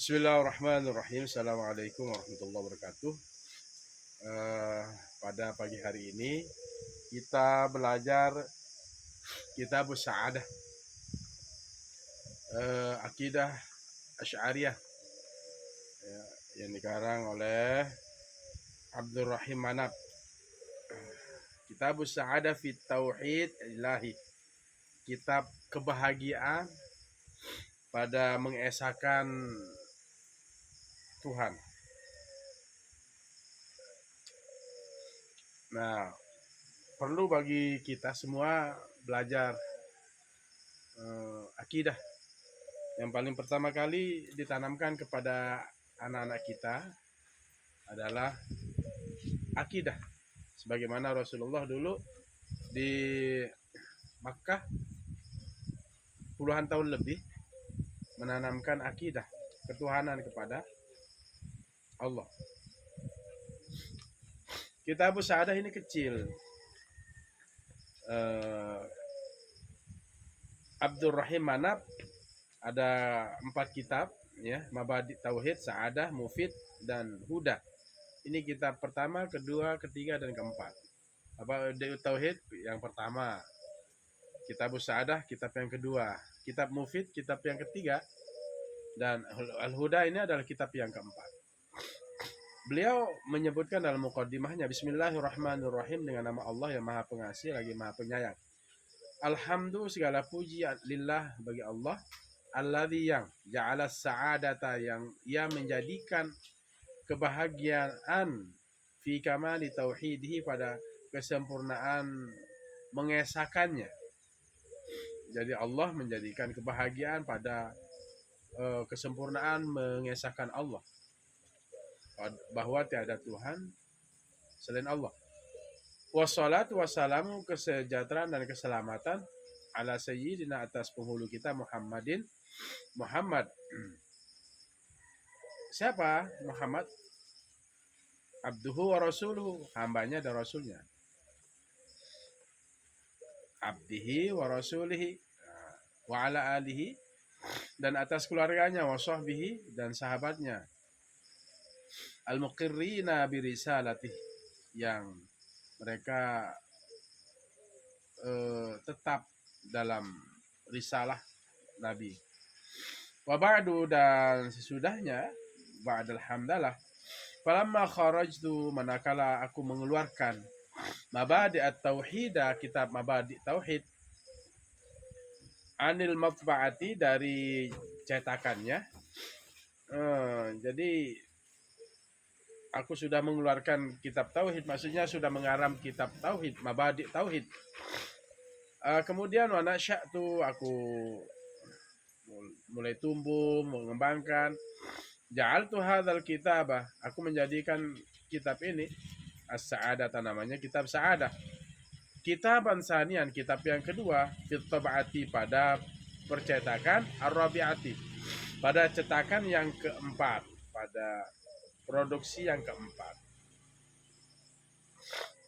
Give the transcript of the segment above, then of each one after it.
Bismillahirrahmanirrahim. Assalamualaikum warahmatullahi wabarakatuh. Eh, Pada pagi hari ini kita belajar Kitab Sa'adah, Akidah Asy'ariyah, ya, yang dikarang oleh Abdurrahim Manab. Kitab Sa'adah fi Tauhid Ilahi, kitab kebahagiaan pada mengesahkan Tuhan. Nah, perlu bagi kita semua belajar akidah. Yang paling pertama kali ditanamkan kepada anak-anak kita adalah akidah. Sebagaimana Rasulullah dulu di Makkah puluhan tahun lebih menanamkan akidah ketuhanan kepada Allah. Kitab Sa'adah ini kecil. Abdurrahim Manab ada 4 kitab, ya, Mabadi Tauhid, Sa'adah, Mufid, dan Huda. Ini kitab pertama, kedua, ketiga, dan keempat. Tauhid yang pertama, Kitab Sa'adah kitab yang kedua, Kitab Mufid kitab yang ketiga, dan Al-Huda ini adalah kitab yang keempat. Beliau menyebutkan dalam muqaddimahnya, Bismillahirrahmanirrahim, dengan nama Allah yang Maha Pengasih lagi Maha Penyayang. Alhamdulillah, segala puji lillah bagi Allah, alladzi yang ja'ala sa'adata, yang ia menjadikan kebahagiaan fi kamali tauhidihi, pada kesempurnaan mengesahkannya. Jadi Allah menjadikan kebahagiaan pada kesempurnaan mengesahkan Allah, bahwa tiada Tuhan selain Allah. Wassalatu wassalamu, kesejahteraan dan keselamatan, ala sayyidina, atas penghulu kita Muhammadin, Muhammad. Siapa Muhammad? Abduhu wa rasuluhu, hambanya dan rasulnya. Abdihi wa rasulihi wa ala alihi, dan atas keluarganya, wa sahbihi, dan sahabatnya. Al-muqirrina birisalatih, yang mereka tetap dalam risalah Nabi. Wa ba'du, dan sesudahnya, ba'dal hamdalah, falamma kharajtu, manakala aku mengeluarkan Mabadi at-Tauhidah, kitab Mabadi Tauhid, anil matba'ati, dari cetakannya. Jadi aku sudah mengeluarkan kitab Tauhid, maksudnya sudah mengaram kitab Tauhid, Mabadi Tauhid. Kemudian wa nasya'tu, aku mulai tumbuh, mengembangkan. Ja'altu hadzal kitabah, aku menjadikan kitab ini As-Sa'adah, namanya kitab Sa'adah. Kitaban sanian, kitab yang kedua, fit tab'ati, pada percetakan, ar-rabi'ati, pada cetakan yang keempat, pada produksi yang keempat.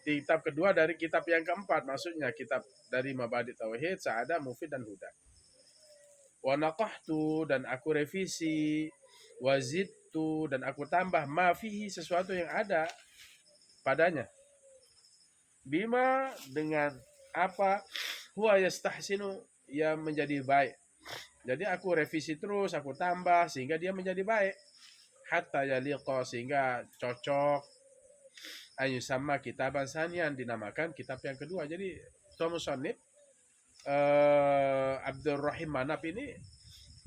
Kitab kedua dari kitab yang keempat, maksudnya kitab dari Mabadi Tauhid, Sa'adah, Mufid, dan Huda. Wa naqahtu, dan aku revisi, wa zidtu, dan aku tambah, ma fihi, sesuatu yang ada padanya, bima, dengan apa, huwa yastahsinu, ia menjadi baik. Jadi aku revisi terus, aku tambah sehingga dia menjadi baik. Hatta yaliqa, sehingga cocok. Ayu sama kitaban sanian, dinamakan kitab yang kedua. Jadi musannif Abdurrahim Manab ini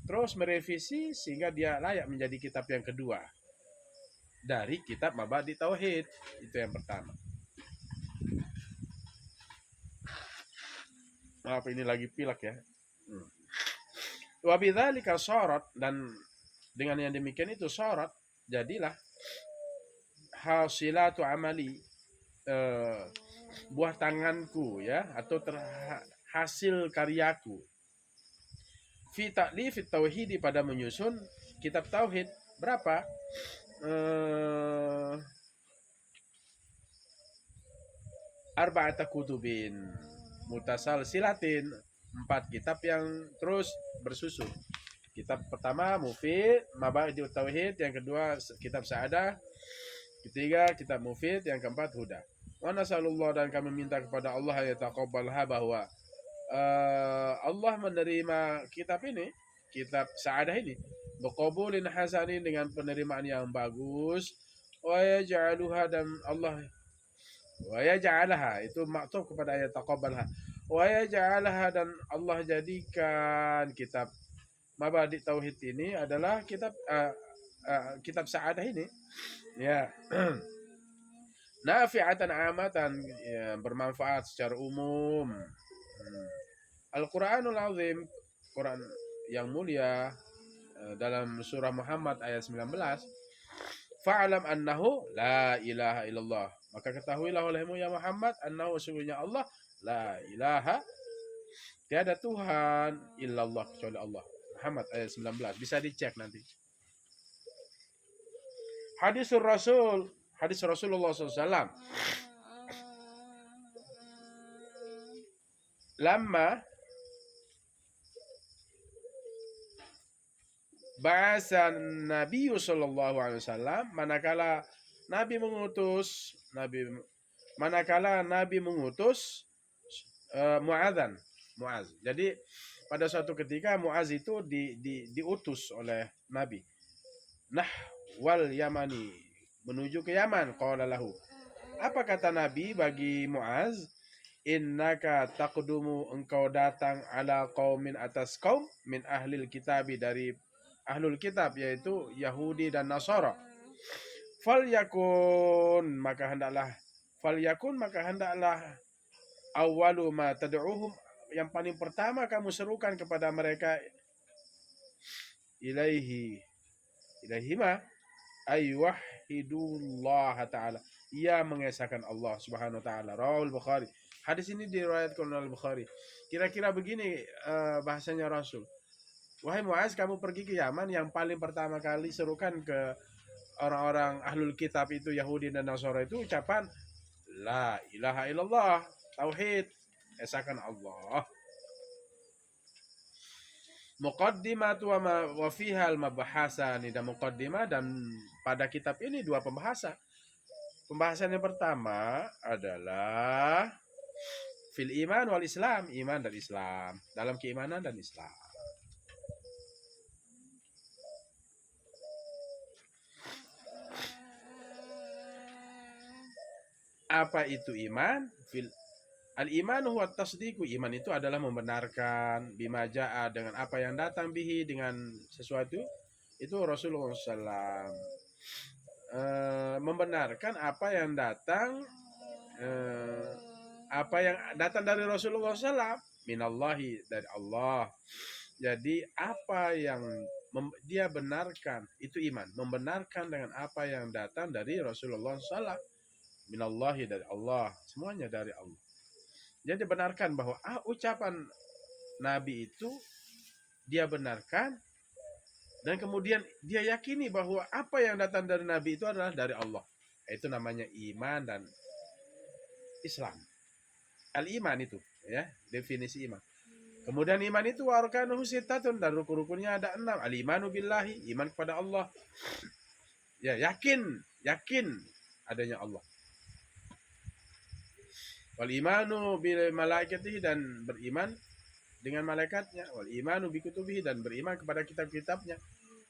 terus merevisi sehingga dia layak menjadi kitab yang kedua dari kitab Mabadi Tauhid. Itu yang pertama. Maaf, ini lagi pilek ya. Wa bidzalika syarat, dan dengan yang demikian itu syarat, jadilah hasilatu amali, buah tanganku, ya, atau hasil karyaku, fi ta'lif tauhid, pada menyusun kitab tauhid. Berapa? Arba'ata kutubin mutasalsilatin, 4 kitab yang terus bersusun. Kitab pertama Mufid, Mabadi Tauhid, yang kedua kitab Sa'adah, ketiga kitab Mufid, yang keempat Huda. Wa nasallallahu, dan kami minta kepada Allah ya taqabbalha, bahwa Allah menerima kitab ini, kitab Sa'adah ini, biqabulin hasanin, dengan penerimaan yang bagus, wa yaj'aluha, dan Allah wa yaj'alaha, itu maktub kepada ayat taqabbalha, wa yaj'alaha, dan Allah jadikan kitab Mabadi Tauhid ini adalah kitab Sa'adah ini, ya, nafi'atan amatan, ya, bermanfaat secara umum. Al-Quranul Azim, Quran yang mulia, dalam surah Muhammad ayat 19, fa'alam annahu la ilaha illallah, maka ketahuilah olehmu ya Muhammad, annahu, sesungguhnya Allah, la ilaha, tiada Tuhan illallah, kecuali Allah. Muhammad ayat 19, bisa dicek nanti. Hadis Rasulullah SAW, lama bahasa Nabi sallallahu alaihi wasallam, manakala Nabi mengutus Muaz. Jadi pada suatu ketika Muaz itu diutus oleh Nabi. Wal Yamani, menuju ke Yaman. Qala lahu, apa kata Nabi bagi Muaz? Innaka taqdumu, engkau datang, ala qaumin, atas kaum, min ahlil kitabi, dari ahlul kitab, yaitu Yahudi dan Nasara. Falyakun, maka hendaklah awwalu ma tad'uhum, yang paling pertama kamu serukan kepada mereka, ilaihi ma ayyuhidullah ta'ala, ia mengesahkan Allah subhanahu wa ta'ala. Rawahul Bukhari. Hadis ini diriwayatkan oleh Bukhari. Kira-kira begini bahasanya Rasul. Wahai Muaz, kamu pergi ke Yaman, yang paling pertama kali serukan ke orang-orang ahlul kitab itu, Yahudi dan Nasara, itu ucapan la ilaha illallah, tauhid, esahkan Allah. Muqaddimatu wa fiha al-mabahasani, dan muqaddimah, dan pada kitab ini dua pembahasan. Pembahasan yang pertama adalah fil iman wal Islam, iman dan Islam, dalam keimanan dan Islam. Apa itu iman? Al-iman huwa tasdiqu, iman itu adalah membenarkan, bima jaa, dengan apa yang datang, bihi, dengan sesuatu itu, Rasulullah SAW. Membenarkan apa yang datang, dari Rasulullah SAW, minallahi, dari Allah. Jadi apa yang dia benarkan itu iman, membenarkan dengan apa yang datang dari Rasulullah SAW, minallahi, dari Allah, semuanya dari Allah. Jadi benarkan bahwa ucapan Nabi itu dia benarkan, dan kemudian dia yakini bahwa apa yang datang dari Nabi itu adalah dari Allah. Itu namanya iman dan Islam. Al-iman itu, ya, definisi iman. Kemudian iman itu arkanuhu sittatun, dan rukun-rukunnya ada 6. Al-imanu billahi, iman kepada Allah. Ya, yakin adanya Allah. Wal imanu bil malaikatihi, dan beriman dengan malaikatnya. Wal imanu bi kutubihi, dan beriman kepada kitab-kitabnya.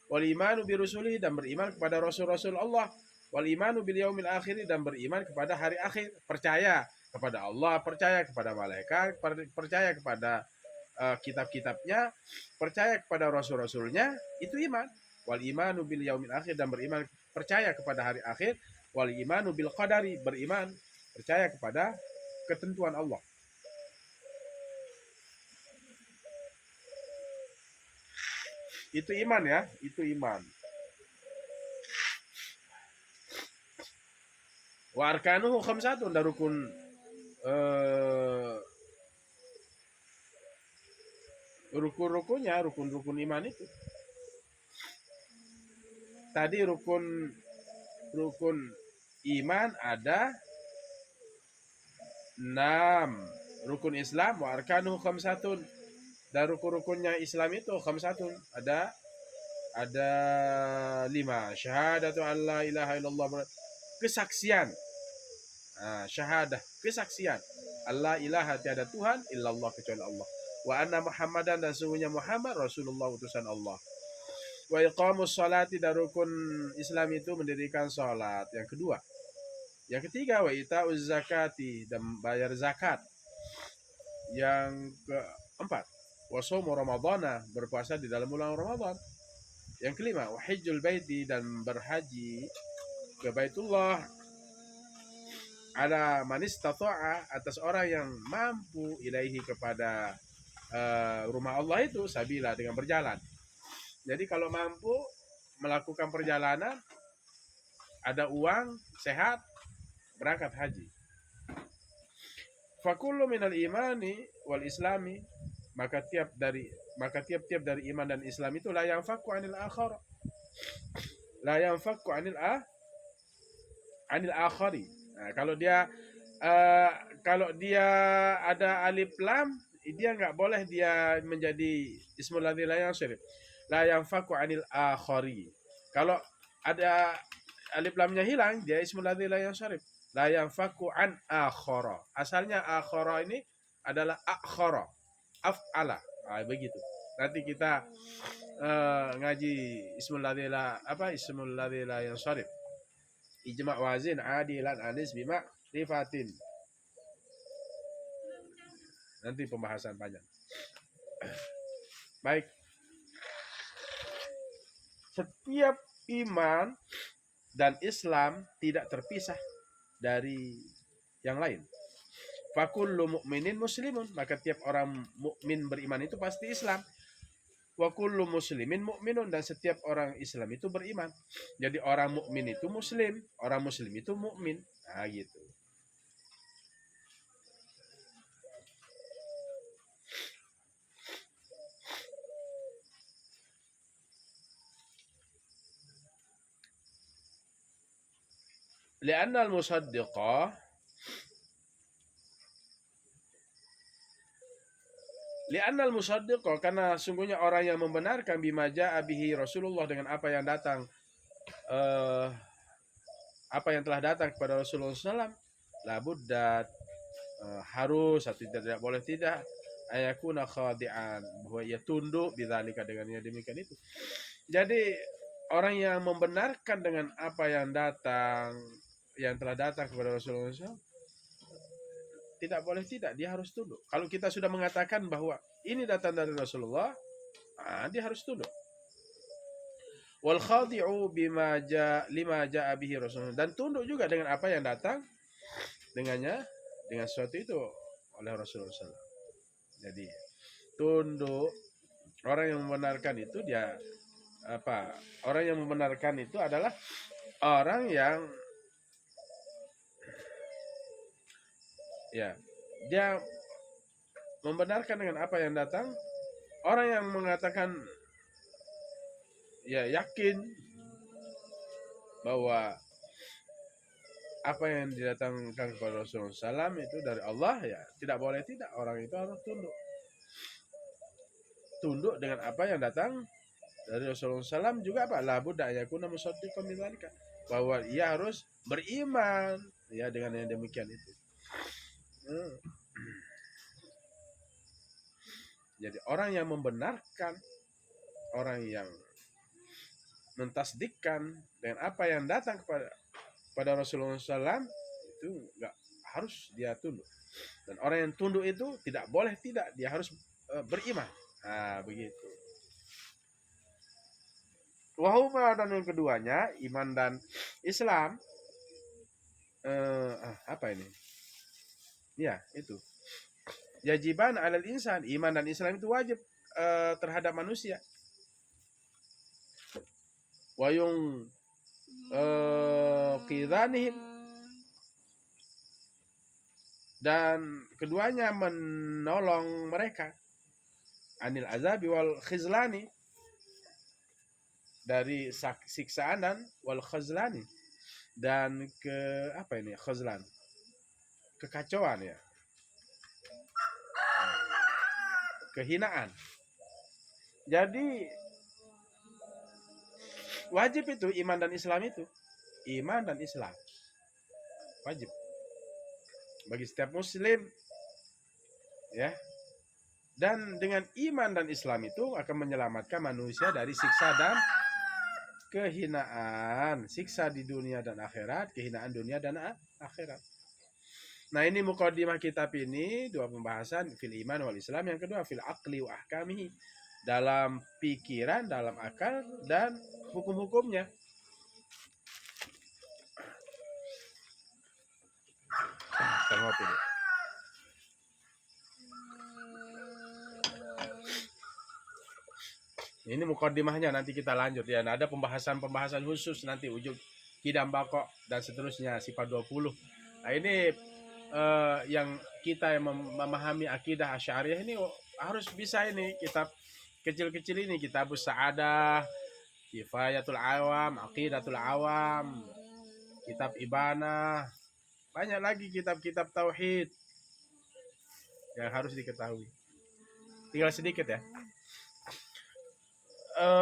Wal imanu bi rusulihi, dan beriman kepada rasul-rasul Allah. Wal imanu bil yaumil akhir, dan beriman kepada hari akhir. Percaya kepada Allah, percaya kepada malaikat, percaya kepada kitab-kitabnya, percaya kepada rasul-rasulnya, itu iman. Wal imanu bil yaumil akhir, dan beriman, percaya kepada hari akhir. Wal imanu bil qadari, beriman, percaya kepada ketentuan Allah. Itu iman, ya, itu iman. Wa arkanuhu khamsatun, dan rukun-rukunnya, rukun iman itu. Tadi rukun iman ada 6. Rukun Islam wa arkanuhu khamsatun, Dan rukun-rukunnya Islam itu khamsatun, ada 5. Syahadatu an la ilaha illallah, kesaksian. Syahadah, kesaksian. Allah ilaha, tiada Tuhan illallah kecuali Allah. Wa anna Muhammadan, dan sungguhnya Muhammad Rasulullah, utusan Allah. Wa iqamus salati, dan rukun Islam itu mendirikan salat. Yang kedua. Yang ketiga, wa ita'uz zakati, dan bayar zakat. Yang keempat, wa shaumu ramadhana, berpuasa di dalam bulan Ramadan. Yang kelima, wa hajjul baiti, dan berhaji ke Baitullah, ala man istata'a, atas orang yang mampu, ilaihi, kepada rumah Allah itu, sabila, dengan berjalan. Jadi kalau mampu melakukan perjalanan, ada uang, sehat, berangkat haji. Fakullu minal imani wal islami, maka tiap-tiap dari iman dan Islam itu la yanfaku anil akhar, la yanfaku anil akhari. Nah, kalau dia ada alif lam, dia nggak boleh dia menjadi ismul ladzi la yansharif. La yanfaku anil akhari. Kalau ada alif lamnya hilang, dia ismul ladzi la yansharif. La yanfaku an akhara. Asalnya akhara ini adalah akhara, af'ala. Begitu. Nanti kita ngaji ismul ladzi la yansharif. Ijma' wazin adilan anis bima rifatin. Nanti pembahasan panjang. Baik. Setiap iman dan Islam tidak terpisah dari yang lain. Fakullu mu'minin muslimun, maka tiap orang mukmin beriman itu pasti Islam. Wa kullu muslimin mu'minun, dan setiap orang Islam itu beriman. Jadi orang mukmin itu muslim, orang muslim itu mukmin. Nah, gitu. Li'anna al-musaddiqa, karena sungguhnya orang yang membenarkan bima ja'a bihi Rasulullah, dengan apa yang telah datang kepada Rasulullah SAW, la budda, harus atau tidak boleh tidak, ayakuna khadi'an, bahwa ia tunduk bidzalika, dengan yang demikian itu. Jadi orang yang membenarkan dengan apa yang telah datang kepada Rasulullah SAW, tidak boleh tidak, dia harus tunduk. Kalau kita sudah mengatakan bahwa ini datang dari Rasulullah, dia harus tunduk. Wal khadi'u lima ja'a bihi Rasulullah, dan tunduk juga dengan apa yang datang dengan sesuatu itu oleh Rasulullah SAW. Jadi tunduk. Orang yang membenarkan itu orang yang membenarkan itu adalah orang yang dia membenarkan dengan apa yang datang. Orang yang mengatakan yakin bahwa apa yang didatangkan kepada Rasulullah SAW itu dari Allah, tidak boleh tidak, orang itu harus tunduk dengan apa yang datang dari Rasulullah SAW. Juga la budda yakuna musaddiqan bidzalika, bahwa ia harus beriman dengan yang demikian itu. Jadi orang yang membenarkan, orang yang mentasdikkan dengan apa yang datang kepada Rasulullah SAW, itu nggak harus dia tunduk. Dan orang yang tunduk itu tidak boleh tidak, dia harus beriman. Begitu. Wahuma, dan yang keduanya, iman dan Islam, apa ini? Ya, itu. Yajiban 'alal insan, iman dan Islam itu wajib terhadap manusia. Wayung qidanihim, dan keduanya menolong mereka, anil azabi wal khizlani, dari siksaan dan wal khizlani, dan khizlan, kekacauan, kehinaan. Jadi wajib itu iman dan Islam itu. Iman dan Islam wajib bagi setiap muslim, ya. Dan dengan iman dan Islam itu akan menyelamatkan manusia dari siksa dan kehinaan. Siksa di dunia dan akhirat, kehinaan dunia dan akhirat. Nah, ini mukadimah kitab ini, dua pembahasan, fil iman wal Islam. Yang kedua, fil aqli wa ahkamihi, dalam pikiran, dalam akal, dan hukum-hukumnya. Kita ngopi dulu. Ini mukadimahnya, nanti kita lanjut ya. Nah, ada pembahasan-pembahasan khusus nanti ujung kidam bakok dan seterusnya sifat 20. Nah, ini yang kita yang memahami akidah Asy'ariyah ini harus bisa ini kitab kecil-kecil ini, Kitabus Sa'adah, Kifayatul Awam, Aqidatul Awam, Kitab Ibanah, banyak lagi kitab-kitab tauhid yang harus diketahui. Tinggal sedikit ya.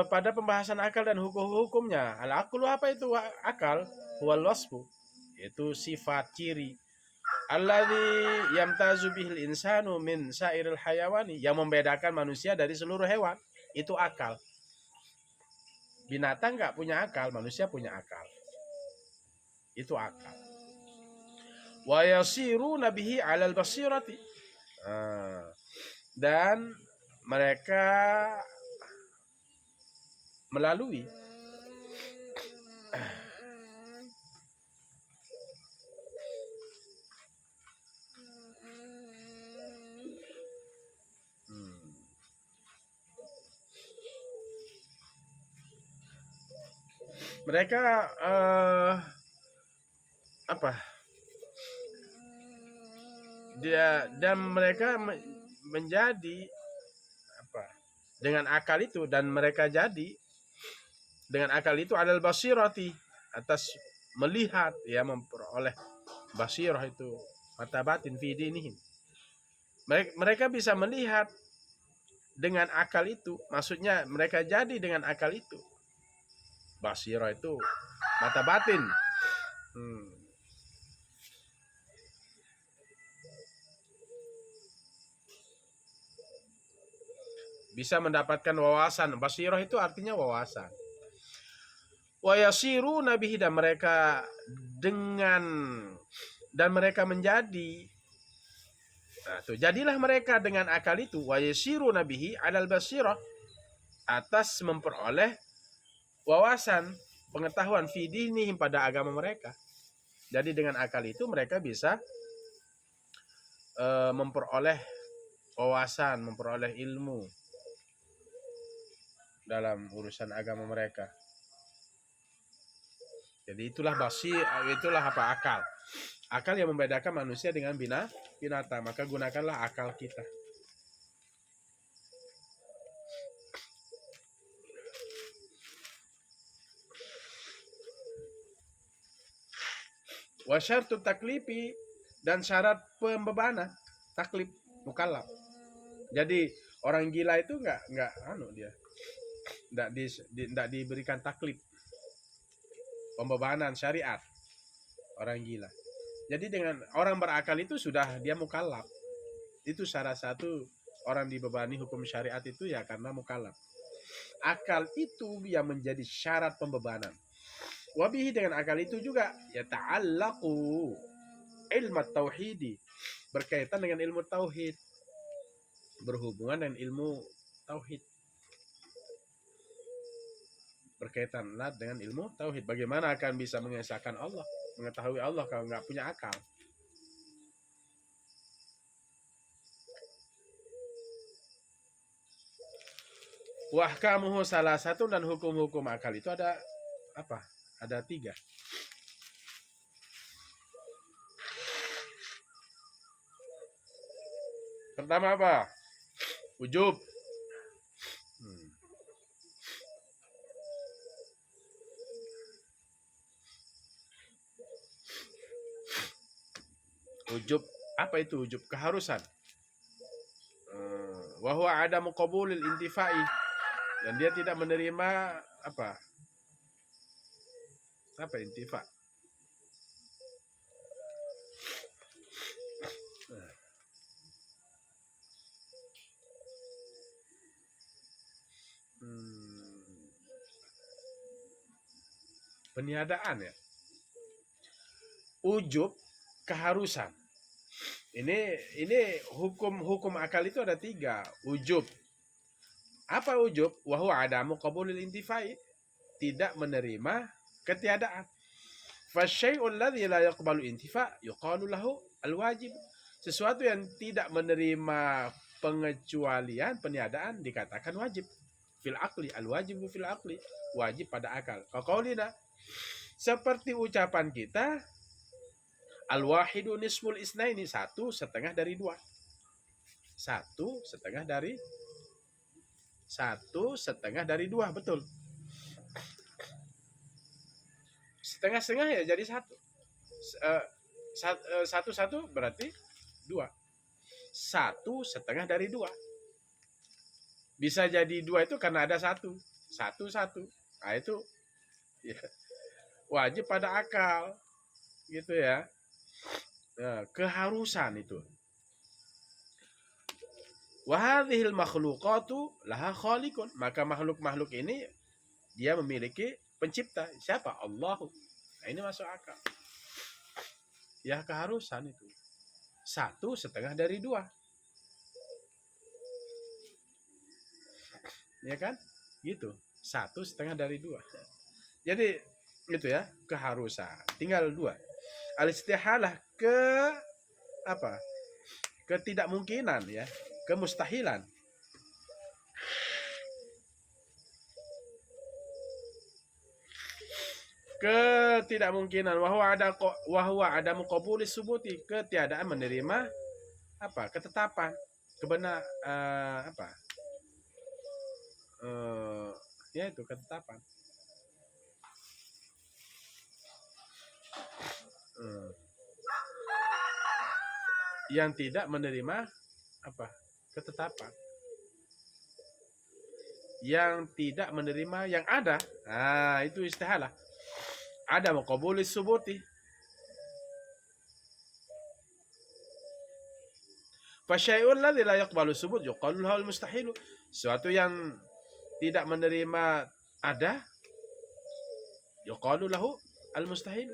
Pada pembahasan akal dan hukum-hukumnya, al-aqlu apa itu akal? Huwal wasfu, yaitu sifat ciri. Alladzi yamtazu bihil insanu min sairil hayawani, yang membedakan manusia dari seluruh hewan, itu akal. Binatang nggak punya akal, manusia punya akal. Itu akal. Wa yasiruna bihi 'alal basirati. Dan mereka melalui mereka apa? Dan mereka menjadi apa? Dengan akal itu, dan mereka jadi dengan akal itu alal basirati, atas melihat, ya, memperoleh basirah itu mata batin fi dinihim. Mereka bisa melihat dengan akal itu, maksudnya mereka jadi dengan akal itu. Basirah itu mata batin. Bisa mendapatkan wawasan. Basirah itu artinya wawasan. Wa yasiruna bihi, dan mereka menjadi, nah, tuh, jadilah mereka dengan akal itu, wa yasiruna bihi 'alal basirah, atas memperoleh wawasan, pengetahuan fi dinihim, pada agama mereka. Jadi dengan akal itu mereka bisa memperoleh wawasan, memperoleh ilmu dalam urusan agama mereka. Jadi itulah akal. Akal yang membedakan manusia dengan binatang. Maka gunakanlah akal kita. Wa syartu taklifi, dan syarat pembebanan, taklif, mukallaf. Jadi orang gila itu enggak diberikan taklif, pembebanan syariat orang gila. Jadi dengan orang berakal itu sudah dia mukallaf. Itu salah satu orang dibebani hukum syariat itu ya karena mukallaf. Akal itu yang menjadi syarat pembebanan. Wabihi, dengan akal itu juga ya ta'allaqu ilmu tauhidi, berkaitan dengan ilmu tauhid, berhubungan dengan ilmu tauhid, berkaitanlah dengan ilmu tauhid. Bagaimana akan bisa mengesahkan Allah, mengetahui Allah kalau nggak punya akal? Wahkamuhu salah satu, dan hukum-hukum akal itu ada apa? Ada 3. Pertama apa? Ujub. Ujub, apa itu ujub? Keharusan. wa huwa adamu qabulil intifai, dan dia tidak menerima apa intifa. Peniadaan ya. Ujub, keharusan. Ini hukum akal itu ada 3. Ujub. Apa ujub? Wa huwa adamu qabulil intifai, tidak menerima ketiadaan. Fasyai'ul ladzi la yaqbalu intifa yuqalu lahu al-wajib. Sesuatu yang tidak menerima pengecualian, peniadaan, dikatakan wajib. Fil aqli, al-wajibu fil aqli, wajib pada akal. Qaulina, seperti ucapan kita, al-wahidu nisful isnaini, 1/2 dari 2. 1/2 dari 2, betul. Setengah-setengah ya jadi 1. 1 berarti 2. 1/2 dari 2. Bisa jadi 2 itu karena ada 1. 1. Nah itu ya, wajib pada akal. Gitu ya. Nah, keharusan itu. Wa hadhil makhluqatu laha khaliqun. Maka makhluk-makhluk ini dia memiliki pencipta. Siapa? Allahu. Nah, ini masuk akal. Ya keharusan itu. 1/2 dari 2. Ya kan? Gitu. 1/2 dari 2. Jadi itu ya, keharusan. Tinggal 2. Al-istihalah ketidakmungkinan ya, kemustahilan. Ketidakmungkinan, wahwa ada muqabulis subuti, ketiadaan menerima ketetapan, kebenar ya itu ketetapan. Yang tidak menerima ketetapan, yang tidak menerima yang ada. Nah, itu istihalah. Ada muqabulis subuti. Fasyai'un ladzi la yaqbalu subut yuqalu lahu al-mustahil. Sesuatu yang tidak menerima ada, yuqalu lahu al-mustahil,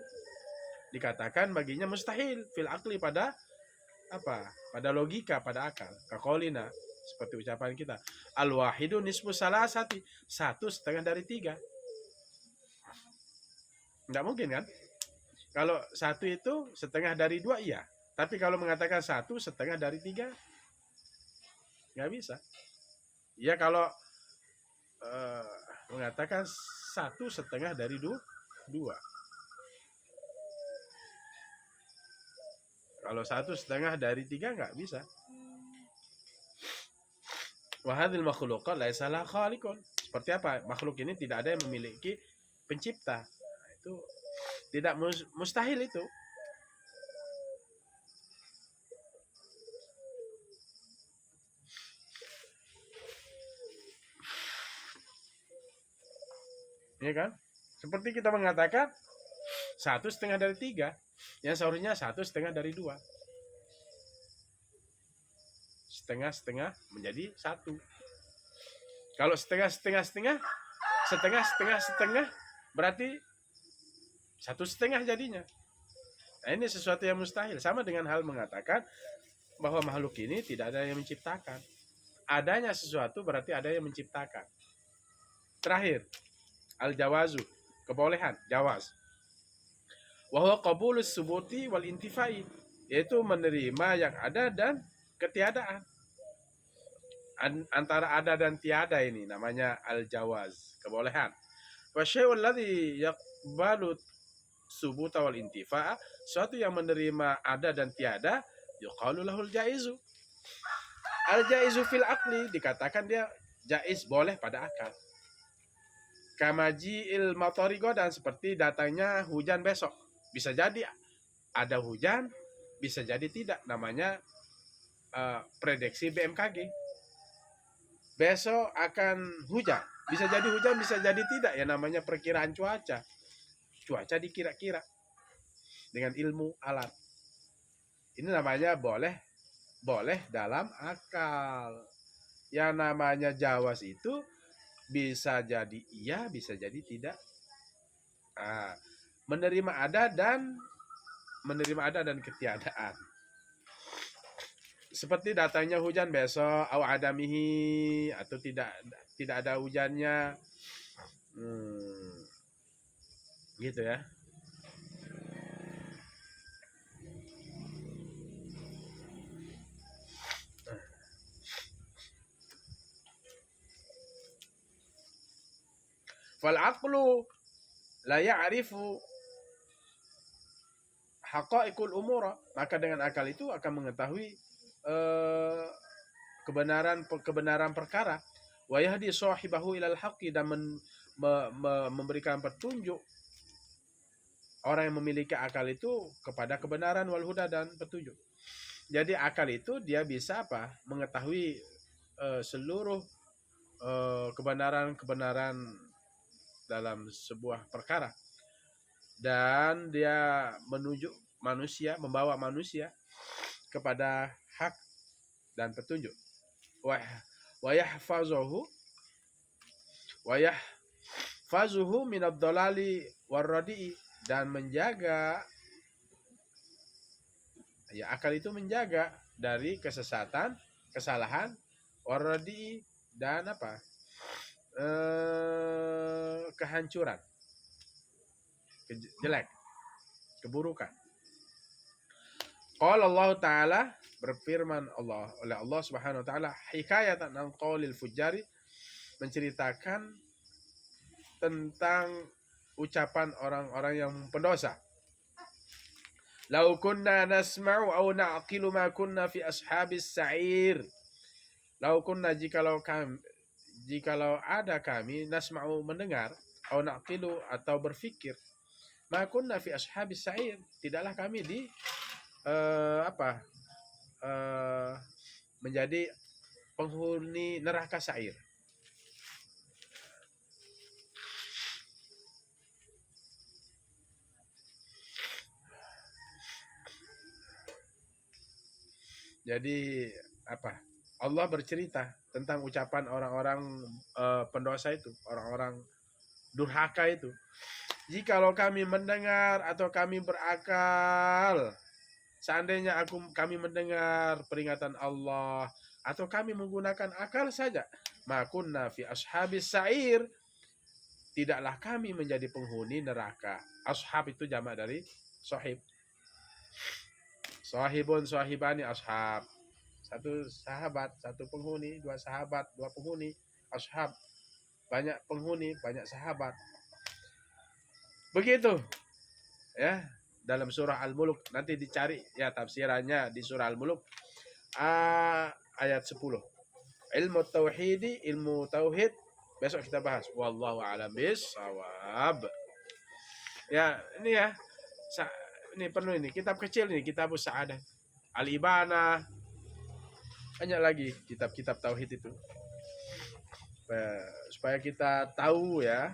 dikatakan baginya mustahil fil aqli, pada logika, pada akal. Kaqaulina, seperti ucapan kita, al-wahidu nisfu salasati, 1/2 dari 3. Enggak mungkin kan? Kalau 1 itu 1/2 dari 2 iya. Tapi kalau mengatakan 1/2 dari 3, nggak bisa. Ya kalau mengatakan 1/2 dari 2. Kalau 1/2 dari 3 nggak bisa. Wahadil makhluqat laisa laha khaliqun. Seperti apa? Makhluk ini tidak ada yang memiliki pencipta. Nah, itu tidak mustahil itu. Ya kan? Seperti kita mengatakan 1/2 dari 3, yang seharusnya 1/2 dari 2. Setengah menjadi 1. Kalau setengah berarti 1/2 jadinya. Nah, ini sesuatu yang mustahil. Sama dengan hal mengatakan bahwa makhluk ini tidak ada yang menciptakan. Adanya sesuatu berarti ada yang menciptakan. Terakhir, al-jawazu, kebolehan, jawaz. Wa huwa qabulus subuti wal intifai, yaitu menerima yang ada dan ketiadaan. Antara ada dan tiada ini namanya al-jawaz, kebolehan. Wa syai'ul ladzi yaqbalu subuta wal intifa, suatu yang menerima ada dan tiada, yuqalu lahul jaizu. Al-jaizu fil aqli, dikatakan dia jaiz, boleh pada akal. Kamaji'il matari godan, seperti datangnya hujan besok. Bisa jadi ada hujan, bisa jadi tidak. Namanya prediksi BMKG. besok akan hujan. Bisa jadi hujan, bisa jadi tidak. Ya namanya perkiraan cuaca. Cuaca dikira-kira dengan ilmu alat. Ini namanya boleh dalam akal. Yang namanya jawas itu bisa jadi iya, bisa jadi tidak. Nah, menerima ada dan ketiadaan. Seperti datangnya hujan besok, au adamihi, atau tidak ada hujannya. Gitu ya. Fal aqlu la ya'rifu haqa'iqul umura. Maka dengan akal itu akan mengetahui kebenaran perkara. Wa yahdi sahibahu ilal haqqi, dan memberikan petunjuk orang yang memiliki akal itu kepada kebenaran, wal huda, dan petunjuk. Jadi akal itu dia bisa mengetahui seluruh kebenaran dalam sebuah perkara, dan dia membawa manusia kepada hak dan petunjuk. Wa yahfazuhu minad dhalali warradi'i, dan menjaga, ya akal itu menjaga dari kesesatan, kesalahan, warradi'i, dan kehancuran, jelek, keburukan. Qala Allah Ta'ala, berfirman oleh Allah Subhanahu wa taala, hikayatan an qaulil fujari, menceritakan tentang ucapan orang-orang yang pendosa. Lau kunna nasma'u aw na'qilu ma kunna fi ashabis sa'ir. Lau kunna, jikalau ada kami, nasma'u mendengar, aw na'qilu atau berfikir, ma kunna fi ashabis sa'ir, tidaklah kami di menjadi penghuni neraka sa'ir. Jadi Allah bercerita tentang ucapan orang-orang pendosa itu, orang-orang durhaka itu. Jikalau kami mendengar atau kami berakal, seandainya kami mendengar peringatan Allah atau kami menggunakan akal saja, ma kunna fi ashabis sa'ir, tidaklah kami menjadi penghuni neraka. Ashab itu jamak dari sahib. Sahibun, sahibani, ashab. Satu sahabat, satu penghuni, dua sahabat, dua penghuni, ashab. Banyak penghuni, banyak sahabat. Begitu. Ya, dalam surah Al-Mulk, nanti dicari ya tafsirannya di surah Al-Mulk ayat 10. Ilmu tauhid besok kita bahas. Wallahu a'lam bissawab. Ya, ini ya. Ini perlu ini kitab kecil ini, kitab Sa'adah, Al-Ibana, banyak lagi kitab-kitab tauhid itu. Supaya kita tahu ya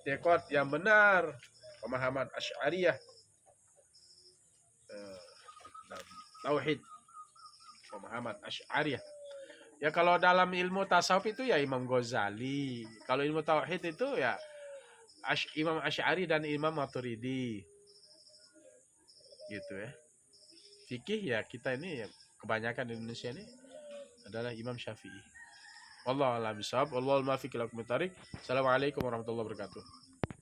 i'tiqad yang benar, pemahaman Asy'ariyah, tauhid, pemahaman Asy'ariyah. Ya kalau dalam ilmu tasawuf itu ya Imam Ghazali. Kalau ilmu tauhid itu ya Imam Asy'ari dan Imam Maturidi. Gitu ya. Fikih ya kita ini ya, kebanyakan di Indonesia ini adalah Imam Syafi'i. Wallahu a'lam bishawab. Wallahul muwaffiq ila aqwamit thoriq. Assalamualaikum warahmatullahi wabarakatuh.